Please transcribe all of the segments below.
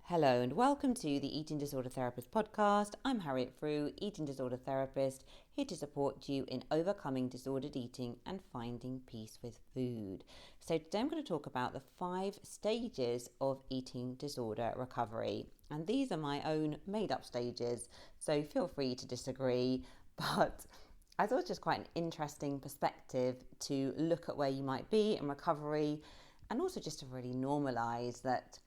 Hello and welcome to the Eating Disorder Therapist podcast. I'm Harriet Frew, eating disorder therapist, here to support you in overcoming disordered eating and finding peace with food. So today I'm going to talk about the 5 stages of eating disorder recovery. And these are my own made up stages, so feel free to disagree. But I thought it was just quite an interesting perspective to look at where you might be in recovery, and also just to really normalise that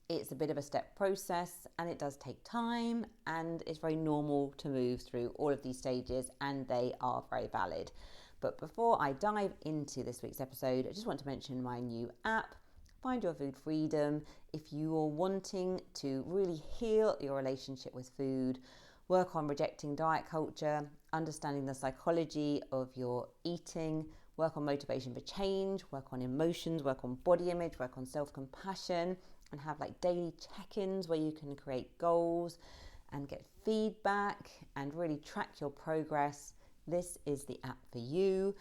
it's a bit of a step process and it does take time, and it's very normal to move through all of these stages and they are very valid. But before I dive into this week's episode, I just want to mention my new app, Find Your Food Freedom. If you are wanting to really heal your relationship with food, work on rejecting diet culture, understanding the psychology of your eating, work on motivation for change, work on emotions, work on body image, work on self-compassion, and have like daily check-ins where you can create goals and get feedback and really track your progress, this is the app for you.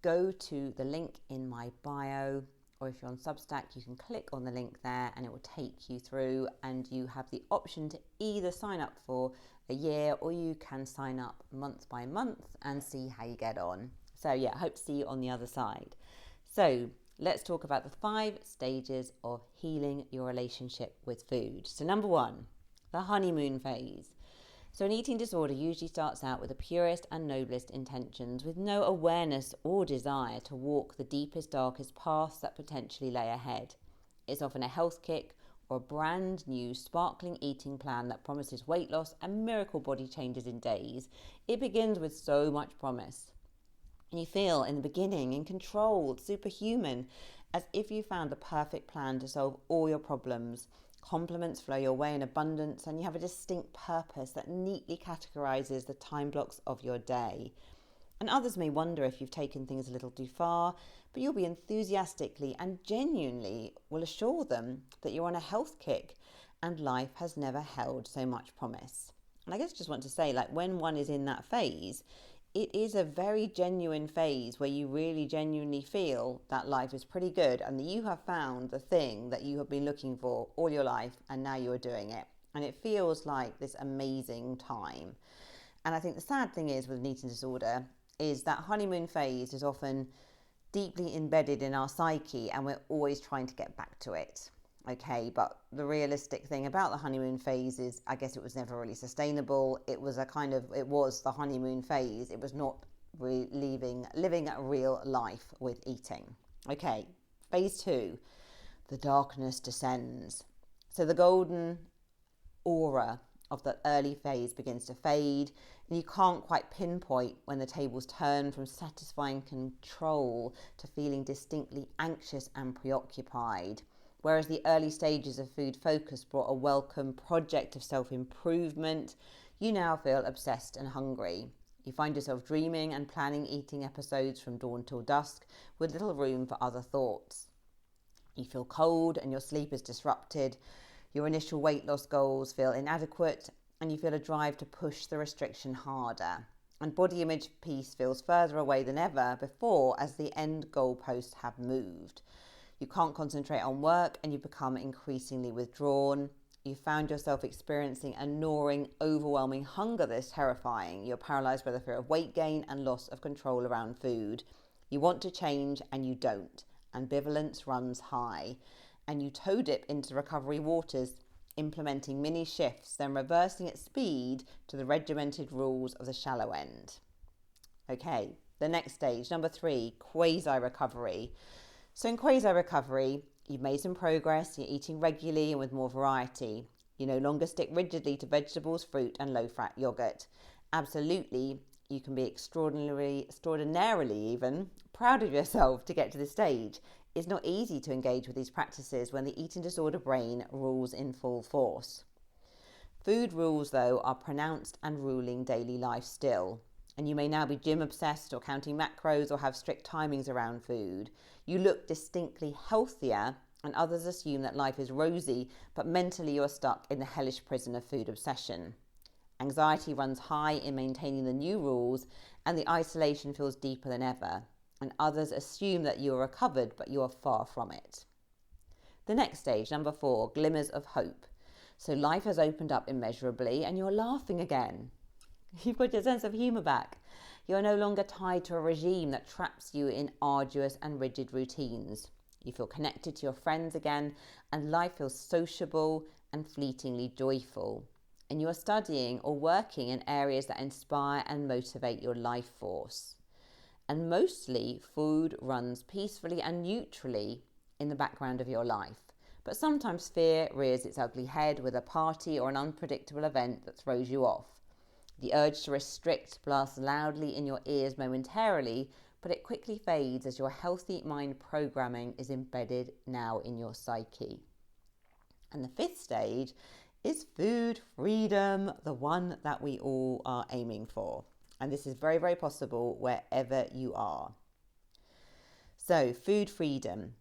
Go to the link in my bio, or if you're on Substack, you can click on the link there and it will take you through, and you have the option to either sign up for a year or you can sign up month by month and see how you get on. So yeah, I hope to see you on the other side. So let's talk about the 5 stages of healing your relationship with food. So number 1, the honeymoon phase. So an eating disorder usually starts out with the purest and noblest intentions, with no awareness or desire to walk the deepest, darkest paths that potentially lay ahead. It's often a health kick or a brand new sparkling eating plan that promises weight loss and miracle body changes in days. It begins with so much promise. And you feel in the beginning in control, superhuman, as if you found the perfect plan to solve all your problems. Compliments flow your way in abundance, and you have a distinct purpose that neatly categorizes the time blocks of your day. And others may wonder if you've taken things a little too far, but you'll be enthusiastically and genuinely will assure them that you're on a health kick and life has never held so much promise. And I guess I just want to say, like, when one is in that phase, it is a very genuine phase where you really genuinely feel that life is pretty good and that you have found the thing that you have been looking for all your life and now you are doing it. And it feels like this amazing time. And I think the sad thing is with an eating disorder is that honeymoon phase is often deeply embedded in our psyche and we're always trying to get back to it. Okay, but the realistic thing about the honeymoon phase is, I guess it was never really sustainable. It was the honeymoon phase. It was not living a real life with eating. Okay, phase 2, the darkness descends. So the golden aura of the early phase begins to fade, and you can't quite pinpoint when the tables turn from satisfying control to feeling distinctly anxious and preoccupied. Whereas the early stages of food focus brought a welcome project of self-improvement, you now feel obsessed and hungry. You find yourself dreaming and planning eating episodes from dawn till dusk with little room for other thoughts. You feel cold and your sleep is disrupted. Your initial weight loss goals feel inadequate and you feel a drive to push the restriction harder. And body image piece feels further away than ever before as the end goalposts have moved. You can't concentrate on work and you become increasingly withdrawn. You found yourself experiencing a gnawing, overwhelming hunger that's terrifying. You're paralyzed by the fear of weight gain and loss of control around food. You want to change and you don't. Ambivalence runs high. And you toe dip into recovery waters, implementing mini shifts, then reversing at speed to the regimented rules of the shallow end. Okay, the next stage, number 3, quasi-recovery. So in quasi-recovery, you've made some progress, you're eating regularly and with more variety. You no longer stick rigidly to vegetables, fruit and low-fat yogurt. Absolutely, you can be extraordinarily even proud of yourself to get to this stage. It's not easy to engage with these practices when the eating disorder brain rules in full force. Food rules, though, are pronounced and ruling daily life still. And you may now be gym obsessed or counting macros or have strict timings around food. You look distinctly healthier and others assume that life is rosy, but mentally you're stuck in the hellish prison of food obsession. Anxiety runs high in maintaining the new rules and the isolation feels deeper than ever. And others assume that you are recovered, but you are far from it. The next stage, number 4, glimmers of hope. So life has opened up immeasurably and you're laughing again. You've got your sense of humour back. You're no longer tied to a regime that traps you in arduous and rigid routines. You feel connected to your friends again, and life feels sociable and fleetingly joyful. And you are studying or working in areas that inspire and motivate your life force. And mostly, food runs peacefully and neutrally in the background of your life. But sometimes fear rears its ugly head with a party or an unpredictable event that throws you off. The urge to restrict blasts loudly in your ears momentarily, but it quickly fades as your healthy mind programming is embedded now in your psyche. And the fifth stage is food freedom, the one that we all are aiming for. And this is very, very possible wherever you are. So, food freedom.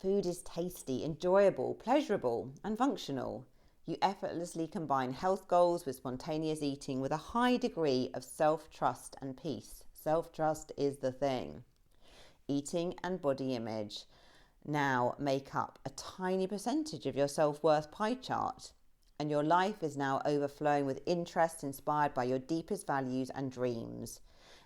Food is tasty, enjoyable, pleasurable, and functional. You effortlessly combine health goals with spontaneous eating with a high degree of self-trust and peace. Self-trust is the thing. Eating and body image now make up a tiny percentage of your self-worth pie chart, and your life is now overflowing with interests inspired by your deepest values and dreams.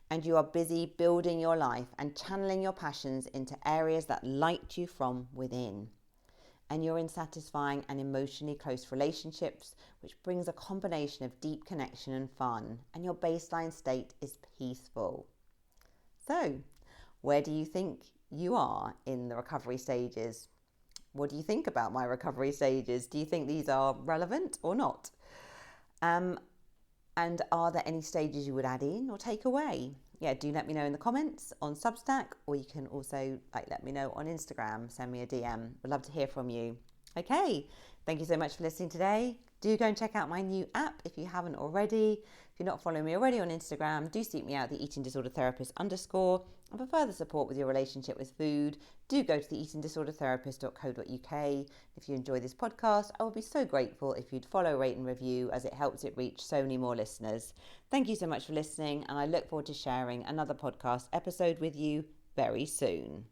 And you are busy building your life and channeling your passions into areas that light you from within. And you're in satisfying and emotionally close relationships, which brings a combination of deep connection and fun, and your baseline state is peaceful. So, where do you think you are in the recovery stages? What do you think about my recovery stages? Do you think these are relevant or not? And are there any stages you would add in or take away? Yeah, do let me know in the comments on Substack, or you can also let me know on Instagram. Send me a DM. We'd love to hear from you. Okay, thank you so much for listening today. Do go and check out my new app if you haven't already. If you're not following me already on Instagram, do seek me out, the Eating Disorder Therapist _. And for further support with your relationship with food, do go to the eatingdisordertherapist.co.uk. If you enjoy this podcast, I would be so grateful if you'd follow, rate and review, as it helps it reach so many more listeners. Thank you so much for listening, and I look forward to sharing another podcast episode with you very soon.